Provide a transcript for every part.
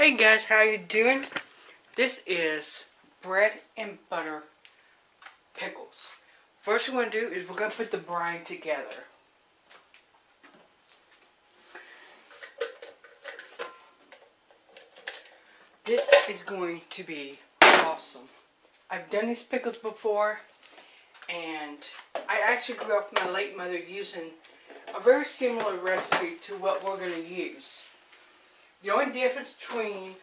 Hey guys, how you doing? This is bread and butter pickles. First we're going to do is we're going to put the brine together. This is going to be awesome. I've done these pickles before, and I actually grew up with my late mother using a very similar recipe to what we're going to use. The only difference between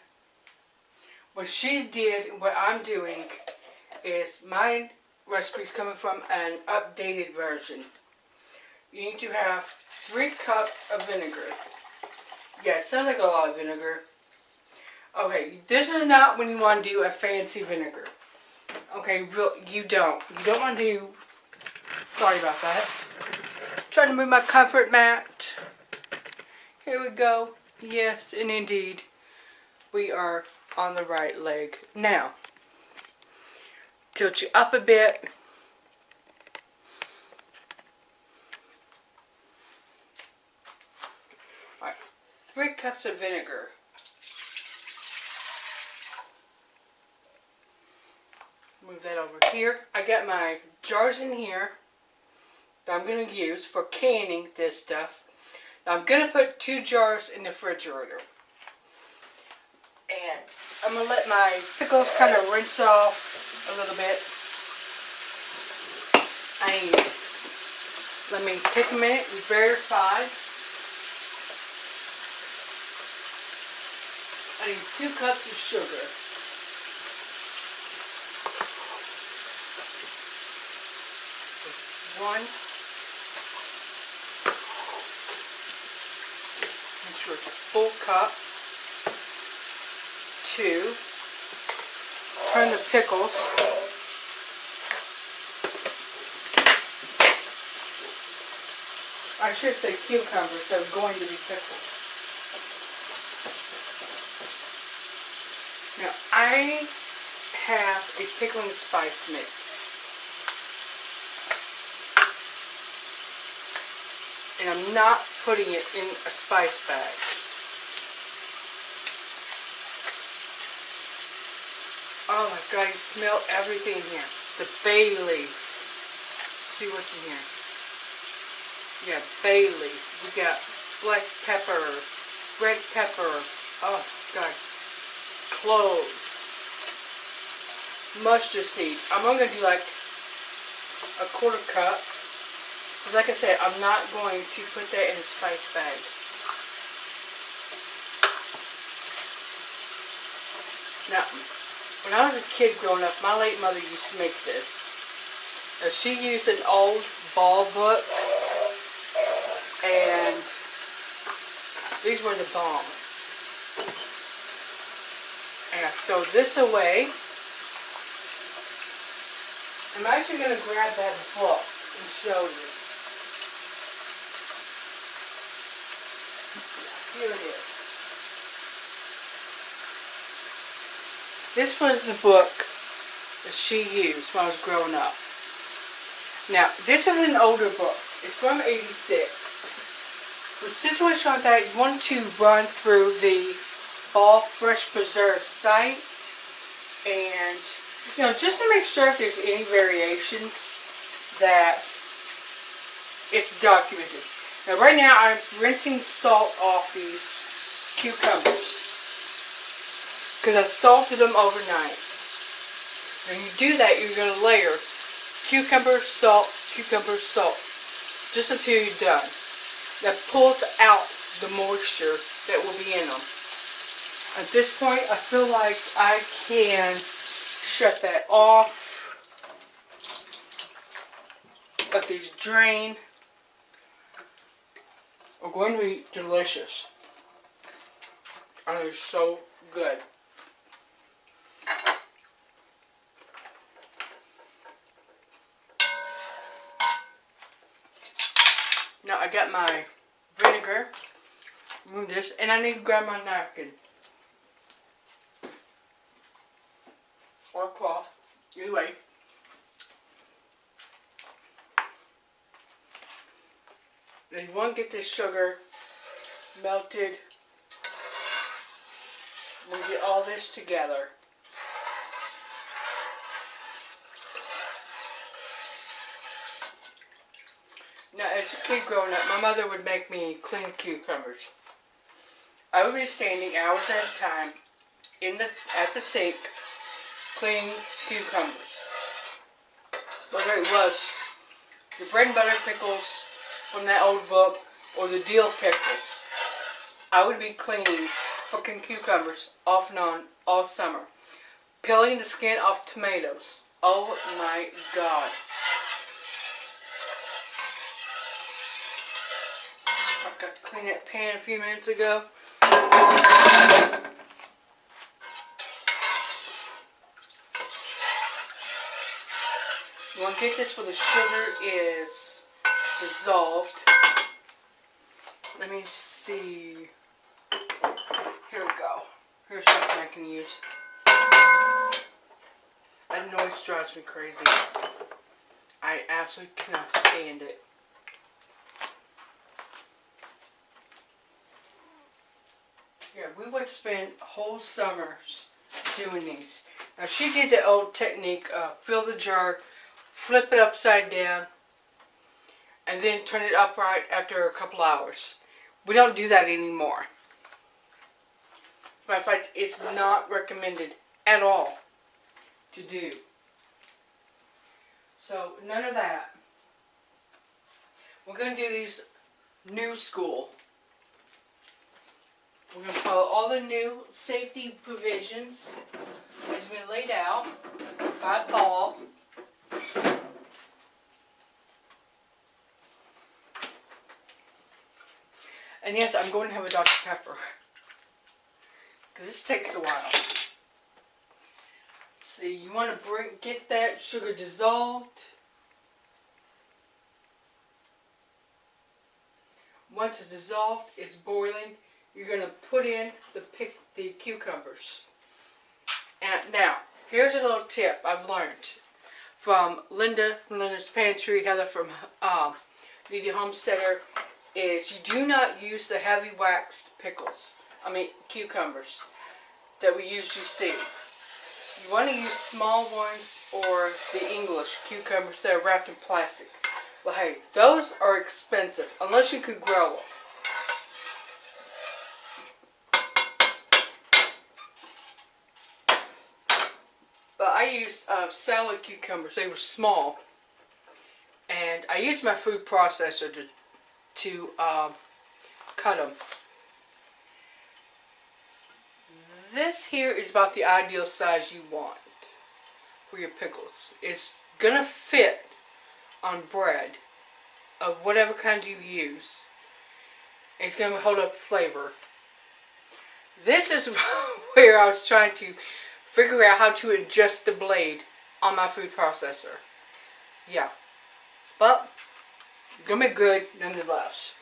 what she did and what I'm doing is my recipe is coming from an updated version. You need to have 3 cups of vinegar. Yeah, it sounds like a lot of vinegar. Okay, this is not when you want to do a fancy vinegar. Okay, you don't. You don't want to do... Sorry about that. Trying to move my comfort mat. Here we go. Yes, and indeed, we are on the right leg. Now, tilt you up a bit. Alright, 3 cups of vinegar. Move that over here. I got my jars in here that I'm going to use for canning this stuff. Now I'm going to put 2 jars in the refrigerator. And I'm going to let my pickles kind of rinse off a little bit. Let me take a minute and verify. I need 2 cups of sugar. One. Make sure it's a full cup. 2. Turn the pickles. I should say cucumbers, so going to be pickles. Now, I have a pickling spice mix. And I'm not putting it in a spice bag. Oh my God, you smell everything in here. The bay leaf. See what's in here. Yeah, bay leaf. We got black pepper, red pepper. Oh God. Cloves. Mustard seeds. I'm only going to do like a 1/4 cup. Because like I said, I'm not going to put that in a spice bag. Now, when I was a kid growing up, my late mother used to make this. Now, she used an old ball book, and these were the bomb. And I throw this away. I'm actually going to grab that book and show you. Here it is. This was the book that she used when I was growing up. Now, this is an older book. It's from '86. With a situation like that, you want to run through the Ball Fresh Preserve site and, just to make sure if there's any variations that it's documented. Now, right now, I'm rinsing salt off these cucumbers because I salted them overnight. When you do that, you're going to layer cucumber, salt, just until you're done. That pulls out the moisture that will be in them. At this point, I feel like I can shut that off. Let these drain. Are going to be delicious. And they're so good. Now I got my vinegar. Remove this, and I need to grab my napkin. Or cloth. Either way. Then you want to get this sugar melted We'll get all this together. Now, as a kid growing up, my mother would make me clean cucumbers. I would be standing hours at a time at the sink cleaning cucumbers. Whether it was the bread and butter pickles from that old book or the dill pickles, I would be cleaning fucking cucumbers off and on all summer. Peeling the skin off tomatoes. Oh my God. I got to clean that pan a few minutes ago. You want to get this where the sugar is dissolved. Let me see. Here we go. Here's something I can use. That noise drives me crazy. I absolutely cannot stand it. Yeah, we would spend whole summers doing these. Now she did the old technique, fill the jar, flip it upside down, and then turn it upright after a couple hours. We don't do that anymore. Matter of fact, it's not recommended at all to do. So, none of that. We're going to do these new school. We're going to follow all the new safety provisions that's been laid out by Paul. And yes, I'm going to have a Dr. Pepper. Because this takes a while. See, you want to get that sugar dissolved. Once it's dissolved, it's boiling. You're going to put in the cucumbers. And now, here's a little tip I've learned from Linda from Linda's Pantry, Heather from Lady Homesteader, is you do not use the heavy waxed cucumbers that we usually see. You want to use small ones or the English cucumbers that are wrapped in plastic. Well, hey, those are expensive unless you could grow them. But I used salad cucumbers. They were small, and I used my food processor to cut them. This here is about the ideal size you want for your pickles. It's gonna fit on bread of whatever kind you use. It's gonna hold up flavor. This is where I was trying to figure out how to adjust the blade on my food processor. Yeah, but it's gonna be good nonetheless.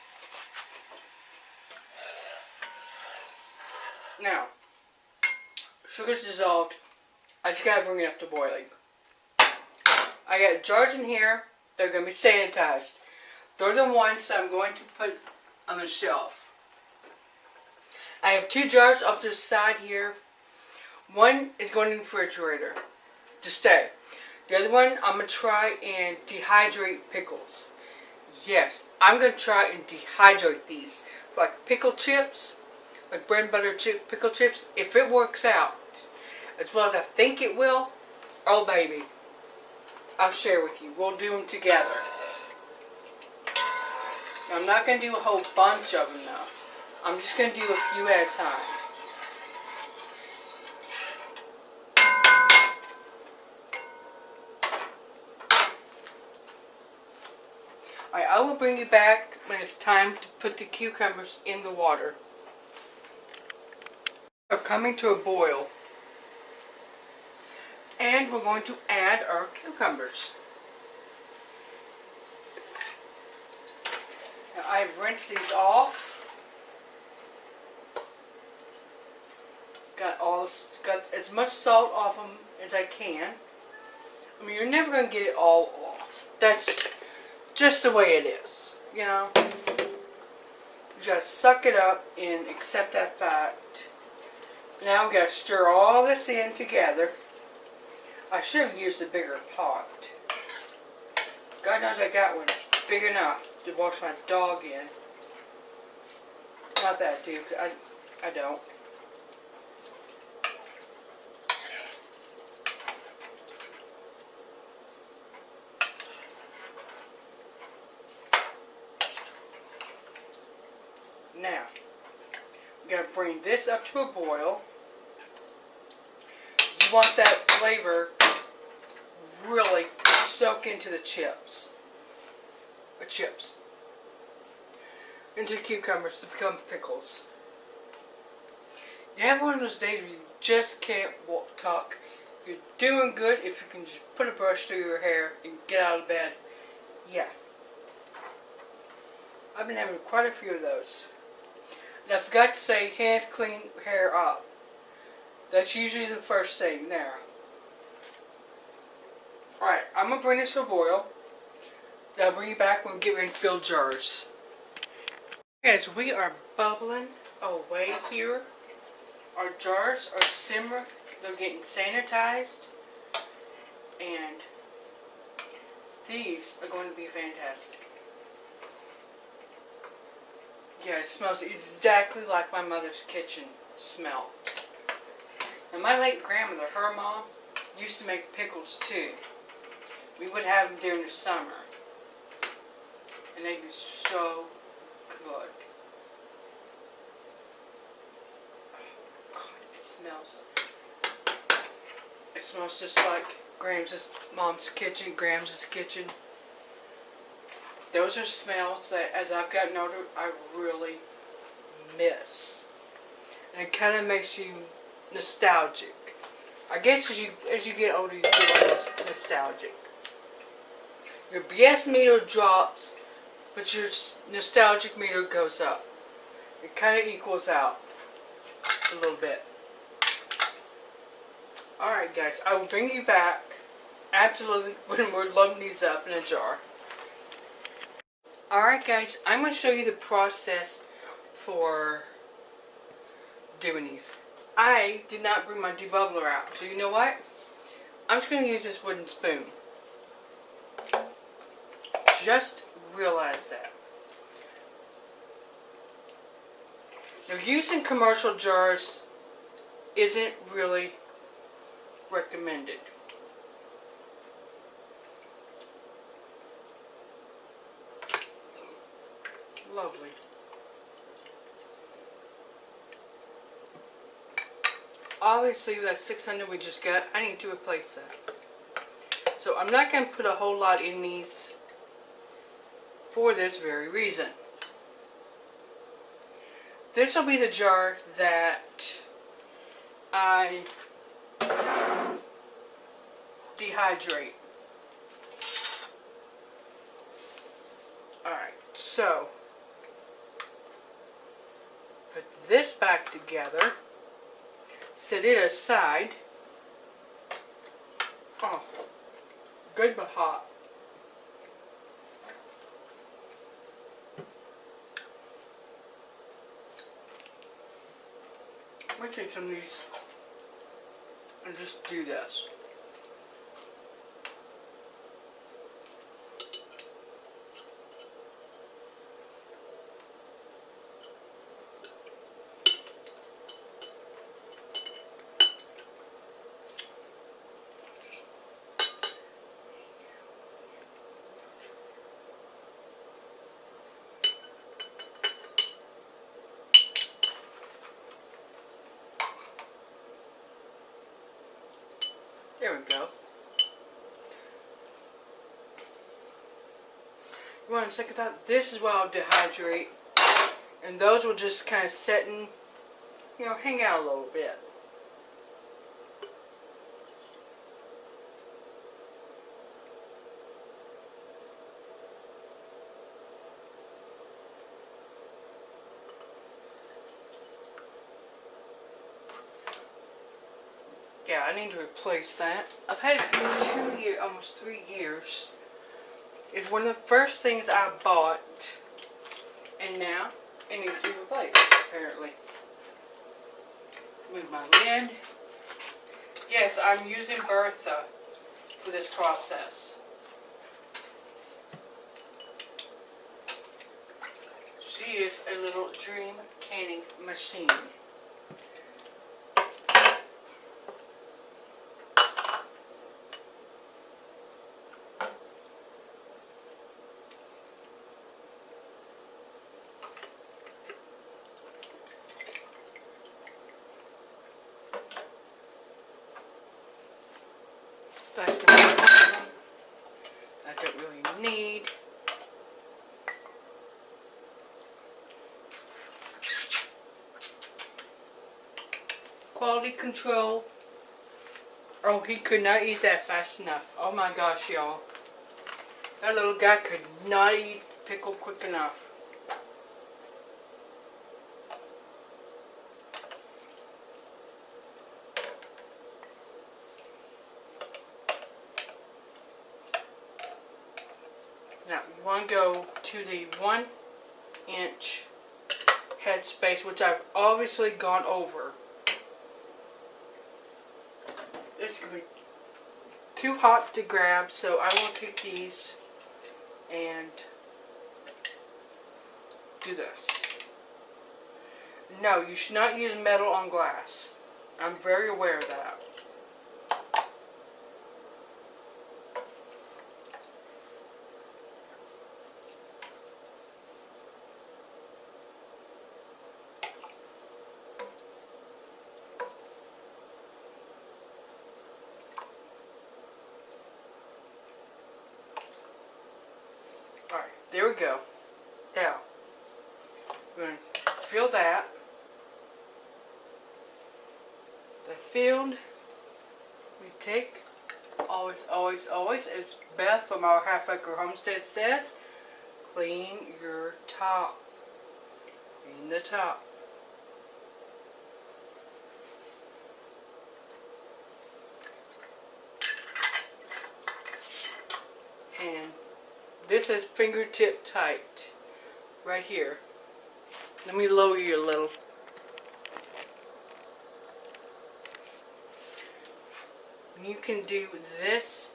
Now, sugar's dissolved. I just gotta bring it up to boiling. I got jars in here. They're gonna be sanitized. They're the ones that I'm going to put on the shelf. I have 2 jars off to the side here. One is going in the refrigerator to stay. The other one, I'm going to try and dehydrate pickles. Yes, I'm going to try and dehydrate these. Like pickle chips, like bread and butter pickle chips. If it works out as well as I think it will, oh baby, I'll share with you. We'll do them together. Now, I'm not going to do a whole bunch of them though. I'm just going to do a few at a time. Alright, I will bring you back when it's time to put the cucumbers in the water. We're coming to a boil. And we're going to add our cucumbers. Now, I've rinsed these off. Got as much salt off them as I can. I mean, you're never going to get it all off. That's just the way it is, you know. You just suck it up and accept that fact. Now we gotta stir all this in together. I should have used a bigger pot. God knows I got one big enough to wash my dog in. Not that I do, 'cause I don't. Now, we gotta bring this up to a boil. You want that flavor really soak into the chips. Into cucumbers to become pickles. You have one of those days where you just can't talk. You're doing good if you can just put a brush through your hair and get out of bed. Yeah. I've been having quite a few of those. And I forgot to say hands clean, hair up. That's usually the first thing there. Alright, I'm going to bring this to a boil. Then I'll bring you back when we get ready to fill jars. Guys, we are bubbling away here. Our jars are simmering. They're getting sanitized. And these are going to be fantastic. Yeah, it smells exactly like my mother's kitchen smell. And my late grandmother, her mom, used to make pickles too. We would have them during the summer. And they'd be so good. Oh God, it smells just like Mom's kitchen, Gram's kitchen. Those are smells that, as I've gotten older, I really miss. And it kind of makes you nostalgic. I guess as you get older, you get more nostalgic. Your BS meter drops, but your nostalgic meter goes up. It kind of equals out a little bit. Alright guys, I will bring you back absolutely when we're loading these up in a jar. Alright guys, I'm going to show you the process for doing these. I did not bring my debubbler out, so you know what? I'm just going to use this wooden spoon. Just realize that. Now, using commercial jars isn't really recommended. Lovely. Obviously, that 600 we just got, I need to replace that. So I'm not going to put a whole lot in these for this very reason. This will be the jar that I dehydrate. Alright, so put this back together, set it aside. Oh, good but hot. I'm going to take some of these and just do this. There we go. You want to check it out? This is what I'll dehydrate. And those will just kind of set and, hang out a little bit. Yeah, I need to replace that. I've had it for 2 years, almost 3 years. It's one of the first things I bought, and now it needs to be replaced, apparently. Move my lid. Yes, I'm using Bertha for this process. She is a little dream canning machine. That's going to be I don't really need. Quality control. Oh, he could not eat that fast enough. Oh my gosh, y'all. That little guy could not eat pickle quick enough. Now, you want to go to the 1-inch headspace, which I've obviously gone over. This is going to be too hot to grab, so I will take these and do this. No, you should not use metal on glass. I'm very aware of that. Alright, there we go. Now, we're going to fill that. The filled, we take, always, as Beth from our Half Acre Homestead says, clean your top. Clean the top. And this is fingertip tight. Right here. Let me lower you a little. You can do this.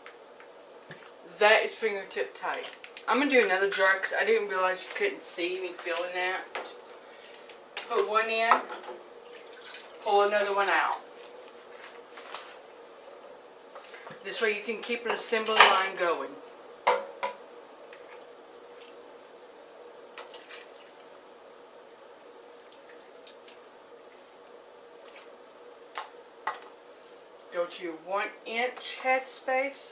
That is fingertip tight. I'm going to do another jar because I didn't realize you couldn't see me feeling that. Put one in. Pull another one out. This way you can keep an assembly line going. Go to your 1-inch headspace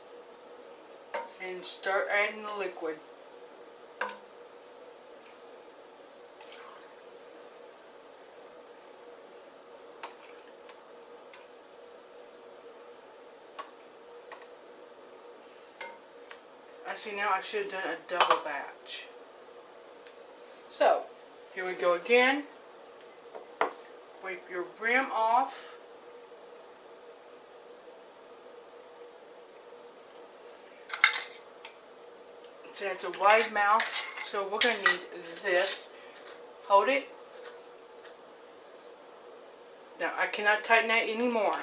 and start adding the liquid. I see now I should have done a double batch. So, here we go again. Wipe your rim off. So it's a wide mouth, so we're going to need this. Hold it. Now I cannot tighten that anymore.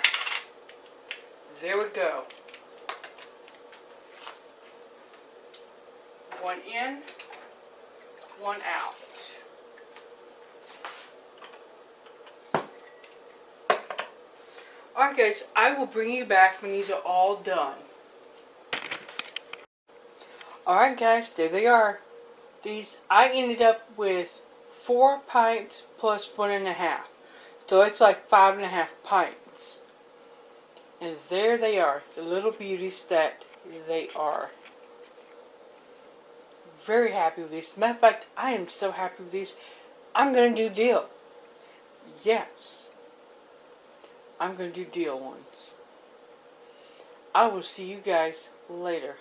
There we go. One in, one out. Alright guys, I will bring you back when these are all done. Alright guys, there they are. These, I ended up with 4 pints plus 1.5. So it's like 5.5 pints. And there they are, the little beauties that they are. Very happy with these. Matter of fact, I am so happy with these. I'm going to do deal. Yes. I'm going to do deal ones. I will see you guys later.